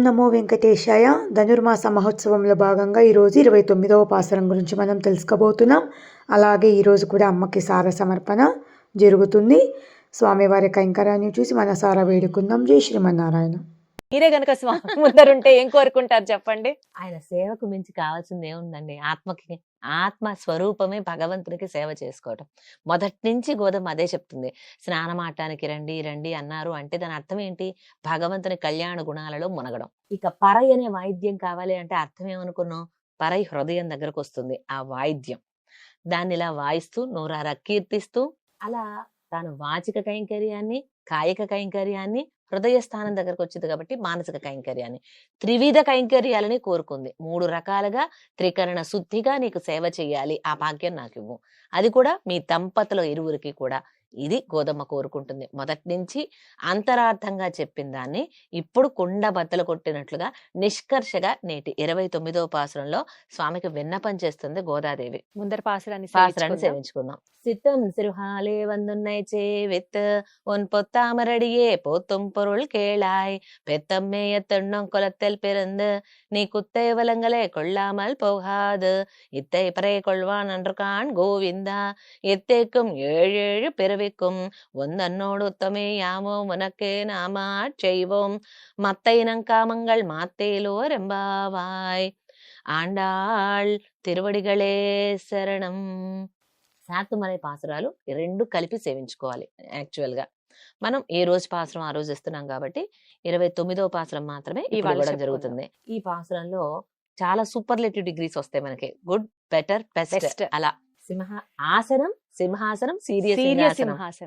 నమో వెంకటేశాయ. ధనుర్మాస మహోత్సవంలో భాగంగా ఈరోజు 29వ పాసురం గురించి మనం తెలుసుకోబోతున్నాం. అలాగే ఈరోజు కూడా అమ్మకి సార సమర్పణ జరుగుతుంది. స్వామివారి కైంకర్యాన్ని చూసి మనసారా వేడుకుందాం. జై శ్రీమన్నారాయణ. మీరే గనక స్వామి ముందరుంటే ఏం కోరుకుంటారు చెప్పండి? ఆయన సేవకు మించి కావాల్సింది ఏముందండి? ఆత్మ స్వరూపమే భగవంతునికి సేవ చేసుకోవటం. మొదటి నుంచి గోధుమ అదే చెప్తుంది. స్నానమాటానికి రండి రండి అన్నారు అంటే దాని అర్థం ఏంటి? భగవంతుని కళ్యాణ గుణాలలో మునగడం. ఇక పరై అనే వాయిద్యం కావాలి అంటే అర్థం ఏమనుకున్నాం? పరై హృదయం దగ్గరకు వస్తుంది ఆ వాయిద్యం. దాన్ని ఇలా వాయిస్తూ నోరారా కీర్తిస్తూ అలా తాను వాచిక కైంకర్యాన్ని, కాయిక కైంకర్యాన్ని, హృదయ స్థానం దగ్గరకు వచ్చింది కాబట్టి మానసిక కైంకర్యాన్ని, త్రివిధ కైంకర్యాలని కోరుకుంది. 3 రకాలుగా త్రికరణ శుద్ధిగా నీకు సేవ చెయ్యాలి, ఆ భాగ్యం నాకు ఇవ్వు. అది కూడా మీ దంపతుల ఇరువురికి కూడా. ఇది గోధుమ కోరుకుంటుంది. మొదటి నుంచి అంతరార్థంగా చెప్పిన దాన్ని ఇప్పుడు కుండ బద్దలు కొట్టినట్లుగా నిష్కర్షగా నేటి 29వ పాసురంలో స్వామికి విన్నపం చేస్తుంది గోదాదేవి. ముందర పాసురాన్ని సేవించుకుందాం. சித்தம் சிறுகாலே வந்துன்னை சேவித்து உன் பொத்தாமரடியே போத்தும் பொருள் கேளாய் பெத்தம் மேய தென்னம் குலத்தில் பிறந்து நீ குத்தை வலங்களே கொள்ளாமல் போகாது இத்தை பறை கொள்வான் அன்று கான் கோவிந்தா எத்தேக்கும் 7 பிறவிக்கும் ஒந்தன்னோடு உத்தமே யாமோ உனக்கே நாமா செய்வோம் மத்த இனங்காமங்கள் மாத்தேலோ ரெம்பாவாய் ஆண்டாள் திருவடிகளே சரணம். శాతుమలై పాసురాలు 2 కలిపి సేవించుకోవాలి. యాక్చువల్ గా మనం ఏ రోజు పాసురం ఆ రోజు ఇస్తున్నాం కాబట్టి 29వ పాసురం మాత్రమే ఇవ్వడం జరుగుతుంది. ఈ పాసురంలో చాలా సూపర్లేటివ్ డిగ్రీస్ వస్తాయి మనకి. గుడ్, బెటర్, బెస్ట్ అలా. సింహాసనం, సీరియస్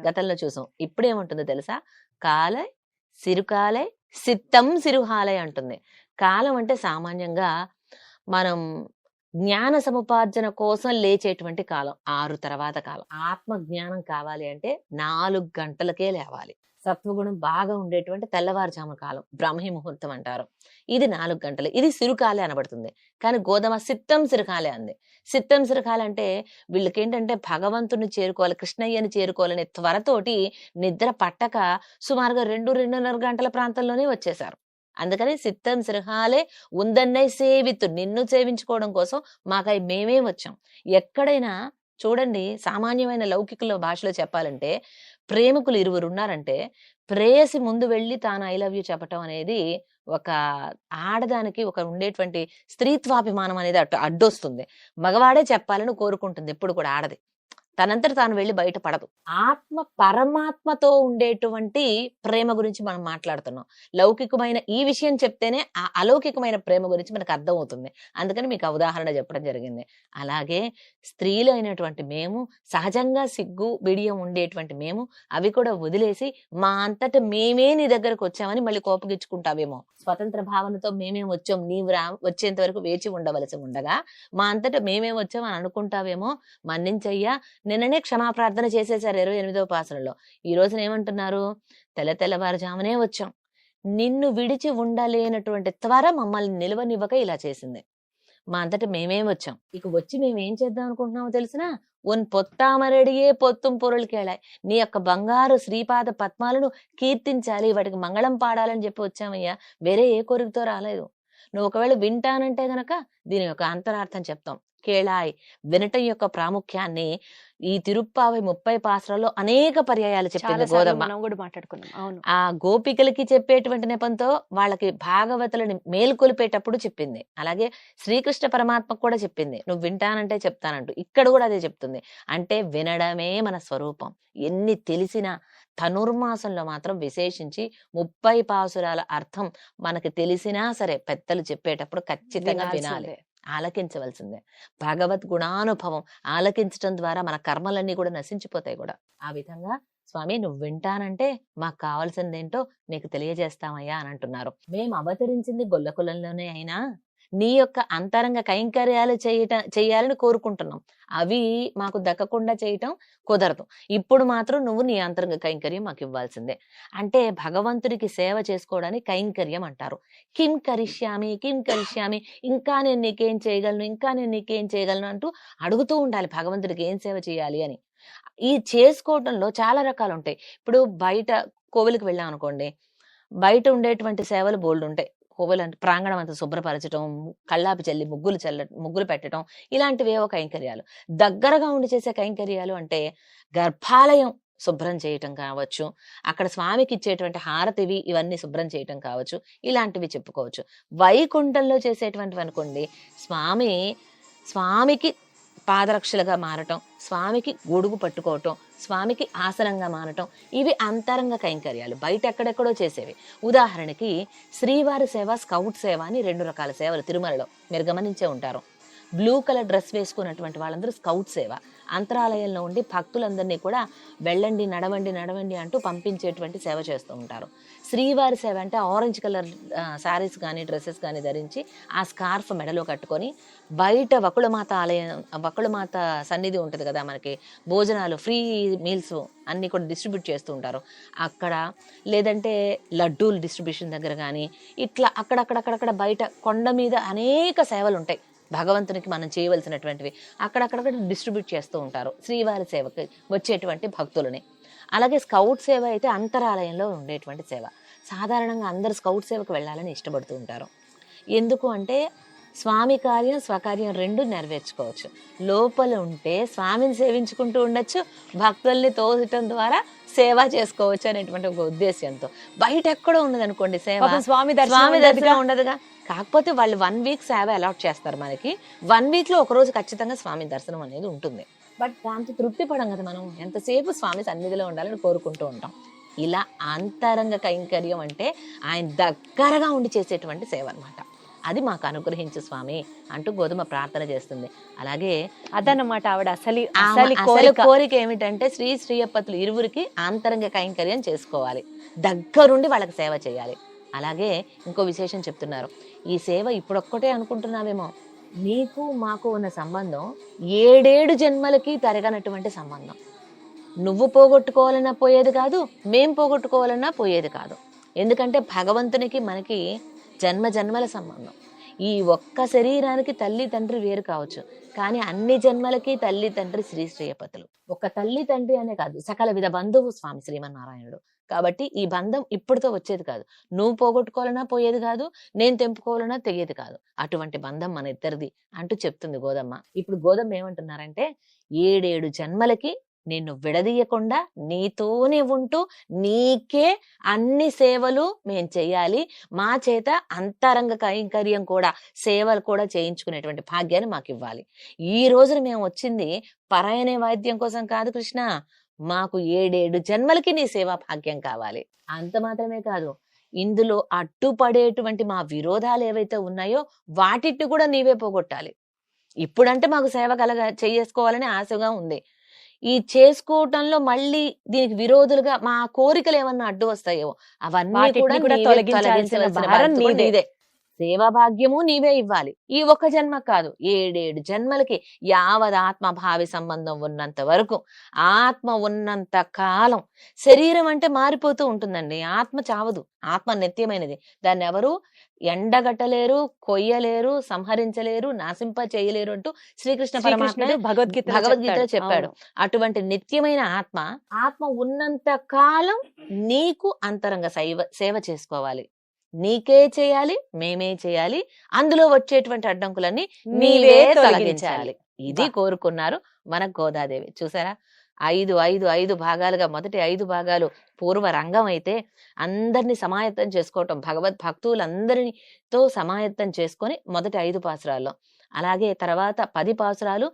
గతంలో చూసాం. ఇప్పుడు ఏముంటుందో తెలుసా? కాలై, సిరుకాలై, సిత్తం సిరుహాలై అంటుంది. కాలం అంటే సామాన్యంగా మనం జ్ఞాన సముపార్జన కోసం లేచేటువంటి కాలం, 6 తర్వాత కాలం. ఆత్మ జ్ఞానం కావాలి అంటే 4 గంటలకే లేవాలి. సత్వగుణం బాగా ఉండేటువంటి తెల్లవారుజాము కాలం బ్రాహ్మీ ముహూర్తం అంటారు. ఇది 4 గంటలు. ఇది సిరుకాలే అనబడుతుంది. కానీ గోధుమ సిత్తం సిరుకాలే అంది. సిత్తం సిరుకాలే అంటే వీళ్ళకేంటంటే భగవంతుని చేరుకోవాలి, కృష్ణయ్యని చేరుకోవాలనే త్వరతోటి నిద్ర పట్టక సుమారుగా 2-2.5 గంటల ప్రాంతంలోనే వచ్చేశారు. అందుకని సిత్తం సిరహాలే ఉందన్నై సేవిత్తు, నిన్ను సేవించుకోవడం కోసం మాకై మేమే వచ్చాం. ఎక్కడైనా చూడండి, సామాన్యమైన లౌకికుల భాషలో చెప్పాలంటే ప్రేమికులు 2 ఉన్నారంటే ప్రేయసి ముందు వెళ్ళి తాను ఐ లవ్ యూ చెప్పటం అనేది ఒక ఆడదానికి ఒక ఉండేటువంటి స్త్రీత్వాభిమానం అనేది అడ్డొస్తుంది. మగవాడే చెప్పాలని కోరుకుంటుంది ఎప్పుడు కూడా ఆడది. తనంతట తాను వెళ్ళి బయట పడదు. ఆత్మ పరమాత్మతో ఉండేటువంటి ప్రేమ గురించి మనం మాట్లాడుతున్నాం. లౌకికమైన ఈ విషయం చెప్తేనే ఆ అలౌకికమైన ప్రేమ గురించి మనకు అర్థమవుతుంది. అందుకని మీకు ఉదాహరణ చెప్పడం జరిగింది. అలాగే స్త్రీలు అయినటువంటి మేము, సహజంగా సిగ్గు బిడియం ఉండేటువంటి మేము, అవి కూడా వదిలేసి మా అంతట మేమే నీ దగ్గరకు వచ్చామని మళ్ళీ కోపగించుకుంటావేమో. స్వతంత్ర భావనతో మేమేం వచ్చాం, నీవు వచ్చేంత వరకు వేచి ఉండవలసి ఉండగా మా అంతట మేమేం వచ్చామని అనుకుంటావేమో. మన్నించయ్యా, నిన్ననే క్షమాప్రార్థన చేసేశారు 28వ పాసురంలో. ఈ రోజున ఏమంటున్నారు? తెల్లవారుజామునే వచ్చాం, నిన్ను విడిచి ఉండలేనటువంటి త్వర మమ్మల్ని నిలవనివ్వక ఇలా చేసింది. మా అంతట మేమేం వచ్చాం. ఇక వచ్చి మేమేం చేద్దాం అనుకుంటున్నామో తెలిసినా, ఉన్ పొత్తామరడియే పొత్తుం పొరులు కేళాయి, నీ యొక్క బంగారు శ్రీపాద పద్మాలను కీర్తించాలి, వాటికి మంగళం పాడాలని చెప్పి వచ్చామయ్యా. వేరే ఏ కోరికతో రాలేదు. నువ్వు ఒకవేళ వింటానంటే గనక దీని యొక్క అంతరార్థం చెప్తాం. కేళాయ్, వినటం యొక్క ప్రాముఖ్యాన్ని ఈ తిరుప్పావై 30 పాసురాల్లో అనేక పర్యాయాలు చెప్పింది గోధమ్మ. ఆ గోపికలకి చెప్పేటువంటి నెపంతో వాళ్ళకి భాగవతులని మేల్కొలిపేటప్పుడు చెప్పింది. అలాగే శ్రీకృష్ణ పరమాత్మకు కూడా చెప్పింది, నువ్వు వింటానంటే చెప్తానంటూ. ఇక్కడ కూడా అదే చెప్తుంది. అంటే వినడమే మన స్వరూపం. ఎన్ని తెలిసినా ధనుర్మాసంలో మాత్రం విశేషించి 30 పాసురాల అర్థం మనకి తెలిసినా సరే పెద్దలు చెప్పేటప్పుడు ఖచ్చితంగా వినాలి, ఆలకించవలసిందే. భగవద్ గుణానుభవం ఆలకించటం ద్వారా మన కర్మలన్నీ కూడా నశించిపోతాయి కూడా. ఆ విధంగా స్వామి నువ్వు వింటానంటే మాకు కావాల్సిందేంటో నీకు తెలియజేస్తామయ్యా అని అంటున్నారు. మేము అవతరించింది గొల్లకులంలోనే అయినా నీ యొక్క అంతరంగ కైంకర్యాలు చేయాలని కోరుకుంటున్నాం. అవి మాకు దక్కకుండా చేయటం కుదరదు. ఇప్పుడు మాత్రం నువ్వు నీ అంతరంగ కైంకర్యం మాకు ఇవ్వాల్సిందే. అంటే భగవంతుడికి సేవ చేసుకోవడానికి కైంకర్యం అంటారు. కిం కరిష్యామి, ఇంకా నేను నీకేం చేయగలను అంటూ అడుగుతూ ఉండాలి భగవంతుడికి ఏం సేవ చేయాలి అని. ఈ చేసుకోవడంలో చాలా రకాలు ఉంటాయి. ఇప్పుడు బయట కోవిలికి వెళ్ళాం అనుకోండి, బయట ఉండేటువంటి సేవలు బోల్డ్ ఉంటాయి. కోవెలంటే ప్రాంగణం అంతా శుభ్రపరచడం, కళ్ళాపి చల్లి ముగ్గులు పెట్టడం, ఇలాంటివేవో కైంకర్యాలు. దగ్గరగా ఉండి చేసే కైంకర్యాలు అంటే గర్భాలయం శుభ్రం చేయటం కావచ్చు, అక్కడ స్వామికి ఇచ్చేటువంటి హారతివి ఇవన్నీ శుభ్రం చేయటం కావచ్చు, ఇలాంటివి చెప్పుకోవచ్చు. వైకుంఠంలో చేసేటువంటివి అనుకోండి, స్వామికి పాదరక్షలుగా మారటం, స్వామికి గొడుగు పట్టుకోవటం, స్వామికి ఆసనంగా మారటం, ఇవి అంతరంగ కైంకర్యాలు, బయట ఎక్కడెక్కడో చేసేవి. ఉదాహరణకి శ్రీవారి సేవ, స్కౌట్ సేవ అని 2 రకాల సేవలు తిరుమలలో మీరు గమనించే ఉంటారు. బ్లూ కలర్ డ్రెస్ వేసుకున్నటువంటి వాళ్ళందరూ స్కౌట్ సేవ. అంతరాలయంలో ఉండి భక్తులందరినీ కూడా వెళ్ళండి, నడవండి నడవండి అంటూ పంపించేటువంటి సేవ చేస్తూ ఉంటారు. శ్రీవారి సేవ అంటే ఆరెంజ్ కలర్ శారీస్ కానీ డ్రెస్సెస్ కానీ ధరించి ఆ స్కార్ఫ్ మెడలో కట్టుకొని బయట వకుళమాత సన్నిధి ఉంటుంది కదా, మనకి భోజనాలు ఫ్రీ మీల్స్ అన్నీ కూడా డిస్ట్రిబ్యూట్ చేస్తూ ఉంటారు అక్కడ, లేదంటే లడ్డూలు డిస్ట్రిబ్యూషన్ దగ్గర కానీ, ఇట్లా అక్కడక్కడ బయట కొండ మీద అనేక సేవలు ఉంటాయి భగవంతునికి మనం చేయవలసినటువంటివి, అక్కడక్కడ డిస్ట్రిబ్యూట్ చేస్తూ ఉంటారు శ్రీవారి సేవకి వచ్చేటువంటి భక్తులని. అలాగే స్కౌట్ సేవ అయితే అంతరాలయంలో ఉండేటువంటి సేవ. సాధారణంగా అందరూ స్కౌట్ సేవకు వెళ్ళాలని ఇష్టపడుతూ ఉంటారు. ఎందుకు అంటే స్వామి కార్యం స్వకార్యం 2 నెరవేర్చుకోవచ్చు. లోపల ఉంటే స్వామిని సేవించుకుంటూ ఉండొచ్చు, భక్తుల్ని తోసటం ద్వారా సేవ చేసుకోవచ్చు అనేటువంటి ఒక ఉద్దేశంతో. బయట ఎక్కడో ఉన్నదనుకోండి సేవ, స్వామి దర్శనం ఉండదుగా. కాకపోతే వాళ్ళు 1 వీక్ సేవ అలాట్ చేస్తారు మనకి. 1 వీక్లో ఒకరోజు ఖచ్చితంగా స్వామి దర్శనం అనేది ఉంటుంది. బట్ దాంతో తృప్తి పడం కదా, మనం ఎంతసేపు స్వామి సన్నిధిలో ఉండాలని కోరుకుంటూ ఉంటాం. ఇలా అంతరంగ కైంకర్యం అంటే ఆయన దగ్గరగా ఉండి చేసేటువంటి సేవ అన్నమాట. అది మాకు అనుగ్రహించు స్వామి అంటూ గోధుమ ప్రార్థన చేస్తుంది. అలాగే అదన్నమాట ఆవిడ అసలు కోరిక ఏమిటంటే శ్రీయప్పతులు ఇరువురికి అంతరంగ కైంకర్యం చేసుకోవాలి, దగ్గరుండి వాళ్ళకి సేవ చేయాలి. అలాగే ఇంకో విశేషం చెప్తున్నారు. ఈ సేవ ఇప్పుడొక్కటే అనుకుంటున్నావేమో, నీకు మాకు ఉన్న సంబంధం 7 జన్మలకి తరగనటువంటి సంబంధం. నువ్వు పోగొట్టుకోవాలన్నా పోయేది కాదు, మేం పోగొట్టుకోవాలన్నా పోయేది కాదు. ఎందుకంటే భగవంతునికి మనకి జన్మల సంబంధం. ఈ ఒక్క శరీరానికి తల్లి తండ్రి వేరు కావచ్చు, కానీ అన్ని జన్మలకి తల్లి తండ్రి శ్రీయప్పతులు. ఒక తల్లి తండ్రి అనే కాదు, సకల విధ బంధువు స్వామి శ్రీమన్నారాయణుడు. కాబట్టి ఈ బంధం ఇప్పుడుతో వచ్చేది కాదు, నువ్వు పోగొట్టుకోవాలన్నా పోయేది కాదు, నేను తెంపుకోవాలన్నా తెగేది కాదు. అటువంటి బంధం మన ఇద్దరిది అంటూ చెప్తుంది గోదమ్మ. ఇప్పుడు గోదమ్మ ఏమంటున్నారంటే 7 జన్మలకి నిన్ను విడదీయకుండా నీతోనే ఉంటూ నీకే అన్ని సేవలు మేం చెయ్యాలి, మా చేత అంతరంగ కైంకర్యం కూడా సేవలు కూడా చేయించుకునేటువంటి భాగ్యాన్ని మాకు ఇవ్వాలి. ఈ రోజున మేము వచ్చింది పరాయనే వాయిద్యం కోసం కాదు కృష్ణ, మాకు 7 జన్మలకి నీ సేవా భాగ్యం కావాలి. అంత మాత్రమే కాదు, ఇందులో అడ్డుపడేటువంటి మా విరోధాలు ఏవైతే ఉన్నాయో వాటిని కూడా నీవే పోగొట్టాలి. ఇప్పుడంటే మాకు సేవ చేసుకోవాలని ఆశగా ఉంది, ఈ చేసుకోవటంలో మళ్ళీ దీనికి విరోధులుగా మా కోరికలు ఏమన్నా అడ్డు వస్తాయో అవన్నీ కూడా తొలగించాల్సిన భారం నీదే. సేవా భాగ్యము నీవే ఇవ్వాలి. ఈ ఒక్క జన్మ కాదు, 7 జన్మలకి యావత్ ఆత్మభావి సంబంధం ఉన్నంత వరకు, ఆత్మ ఉన్నంత కాలం. శరీరం అంటే మారిపోతూ ఉంటుందండి, ఆత్మ చావదు, ఆత్మ నిత్యమైనది. దాన్ని ఎవరు ఎండగట్టలేరు, కొయ్యలేరు, సంహరించలేరు, నాశింప చేయలేరు అంటూ శ్రీకృష్ణ పరమాత్మ భగవద్గీతలో చెప్పాడు. అటువంటి నిత్యమైన ఆత్మ ఉన్నంత కాలం నీకు అంతరంగ సేవ చేసుకోవాలి, నీకే చేయాలి, మేమే చేయాలి. అందులో వచ్చేటువంటి అడ్డంకులన్నీ నీవే తొలగించాలి. ఇది కోరుకున్నారు మన గోదాదేవి. చూసారా, 5 భాగాలుగా, మొదటి 5 భాగాలు పూర్వ రంగం అయితే అందరినీ సమాయత్తం చేసుకోవటం, భక్తులందరితో సమాయత్తం చేసుకొని మొదటి 5 పాసురాల్లో, అలాగే తర్వాత 10 పాసురాలు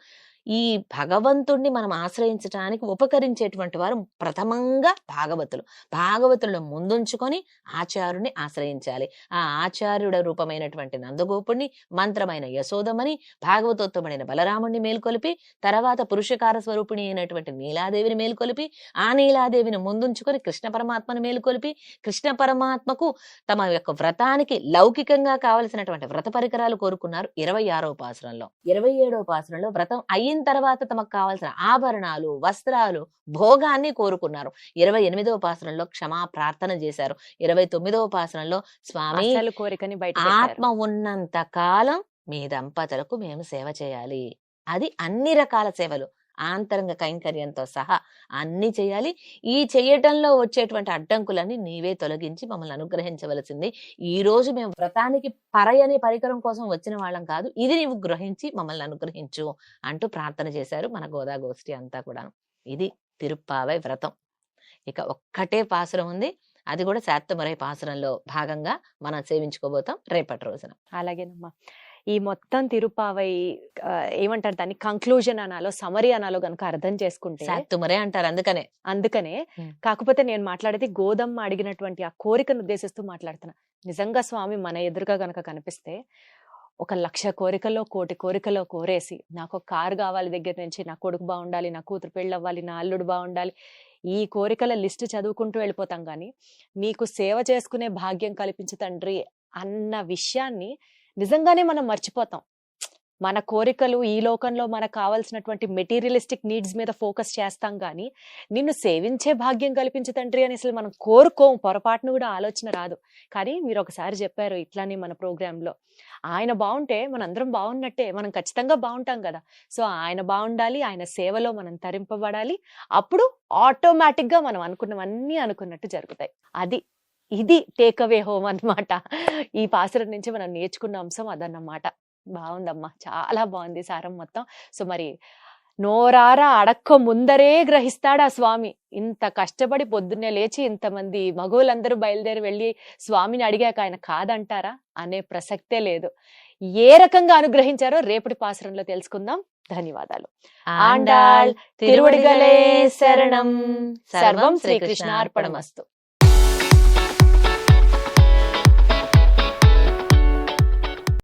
ఈ భగవంతుణ్ణి మనం ఆశ్రయించడానికి ఉపకరించేటువంటి వారు ప్రథమంగా భాగవతులను ముందుంచుకొని ఆచార్యుని ఆశ్రయించాలి. ఆ ఆచార్యుడ రూపమైనటువంటి నందగోపుణ్ణి, మంత్రమైన యశోదమని, భాగవతోత్తముడైన బలరాముణ్ణి మేల్కొలిపి, తర్వాత పురుషకార స్వరూపిణి అయినటువంటి నీలాదేవిని మేల్కొలిపి, ఆ నీలాదేవిని ముందుంచుకొని కృష్ణ పరమాత్మను మేల్కొలిపి, కృష్ణ పరమాత్మకు తమ యొక్క వ్రతానికి లౌకికంగా కావలసినటువంటి వ్రత పరికరాలు కోరుకున్నారు 26వ పాసురంలో. 27వ పాసురంలో వ్రతం అయిన తర్వాత తమకు కావాల్సిన ఆభరణాలు, వస్త్రాలు, భోగాన్ని కోరుకున్నారు. 28వ పాసురంలో క్షమా ప్రార్థన చేశారు. 29వ పాసురంలో స్వామి కోరికని ఆత్మ ఉన్నంత కాలం మీ దంపతులకు మేము సేవ చేయాలి. అది అన్ని రకాల సేవలు, ఆంతరంగ కైంకర్యంతో సహా అన్ని చేయాలి. ఈ చేయటంలో వచ్చేటువంటి అడ్డంకులన్నీ నీవే తొలగించి మమ్మల్ని అనుగ్రహించవలసింది. ఈ రోజు మేము వ్రతానికి పరై అనే పరికరం కోసం వచ్చిన వాళ్ళం కాదు, ఇది నీవు గ్రహించి మమ్మల్ని అనుగ్రహించు అంటూ ప్రార్థన చేశారు మన గోదా గోష్ఠి అంతా కూడా. ఇది తిరుప్పావై వ్రతం. ఇక ఒక్కటే పాసురం ఉంది, అది కూడా శాత్తమురై పాసురంలో భాగంగా మనం సేవించుకోబోతాం రేపటి రోజున. అలాగేనమ్మా. ఈ మొత్తం తిరుపావై ఏమంటారు దాన్ని, కంక్లూజన్ అనాలో సమరీ అనాలో గనుక అర్థం చేసుకుంటే శాత్తమురై అంటారు. అందుకనే కాకపోతే నేను మాట్లాడేది గోదమ్మ అడిగినటువంటి ఆ కోరికను ఉద్దేశిస్తూ మాట్లాడుతున్నా. నిజంగా స్వామి మన ఎదురుగా గనక కనిపిస్తే 1,00,000 కోరికల్లో 1,000,000 కోరికల్లో కోరేసి, నాకు ఒక కారు కావాలి దగ్గర నుంచి, నా కొడుకు బాగుండాలి, నా కూతురు పెళ్ళి అవ్వాలి, నా అల్లుడు బాగుండాలి, ఈ కోరికల లిస్టు చదువుకుంటూ వెళ్ళిపోతాం. కానీ నీకు సేవ చేసుకునే భాగ్యం కల్పించు తండ్రి అన్న విషయాన్ని నిజంగానే మనం మర్చిపోతాం. మన కోరికలు ఈ లోకంలో మనకు కావాల్సినటువంటి మెటీరియలిస్టిక్ నీడ్స్ మీద ఫోకస్ చేస్తాం. కానీ నిన్ను సేవించే భాగ్యం కల్పించు తండ్రి అని అసలు మనం కోరుకోం, పొరపాటును కూడా ఆలోచన రాదు. కానీ మీరు ఒకసారి చెప్పారు ఇట్లానే మన ప్రోగ్రాంలో, ఆయన బాగుంటే మనందరం బాగున్నట్టే, మనం ఖచ్చితంగా బాగుంటాం కదా. సో ఆయన బాగుండాలి, ఆయన సేవలో మనం తరింపబడాలి, అప్పుడు ఆటోమేటిక్ గా మనం అనుకున్నవన్నీ అనుకున్నట్టు జరుగుతాయి. ఇది టేక్అవే హోమ్ అన్నమాట. ఈ పాసురం నుంచి మనం నేర్చుకున్న అంశం అదన్నమాట. బాగుందమ్మా, చాలా బాగుంది సారం మొత్తం. సో మరి నోరారా అడక్క ముందరే గ్రహిస్తాడు ఆ స్వామి. ఇంత కష్టపడి పొద్దున్నే లేచి ఇంతమంది మగోళ్ళందరూ బయలుదేరి వెళ్ళి స్వామిని అడిగాక ఆయన కాదంటారా అనే ప్రసక్తే లేదు. ఏ రకంగా అనుగ్రహించారో రేపటి పాసురంలో తెలుసుకుందాం. ధన్యవాదాలు. ఆండాళ్ తిరువడిగలే శరణం. సర్వం శ్రీకృష్ణార్పణమస్తు.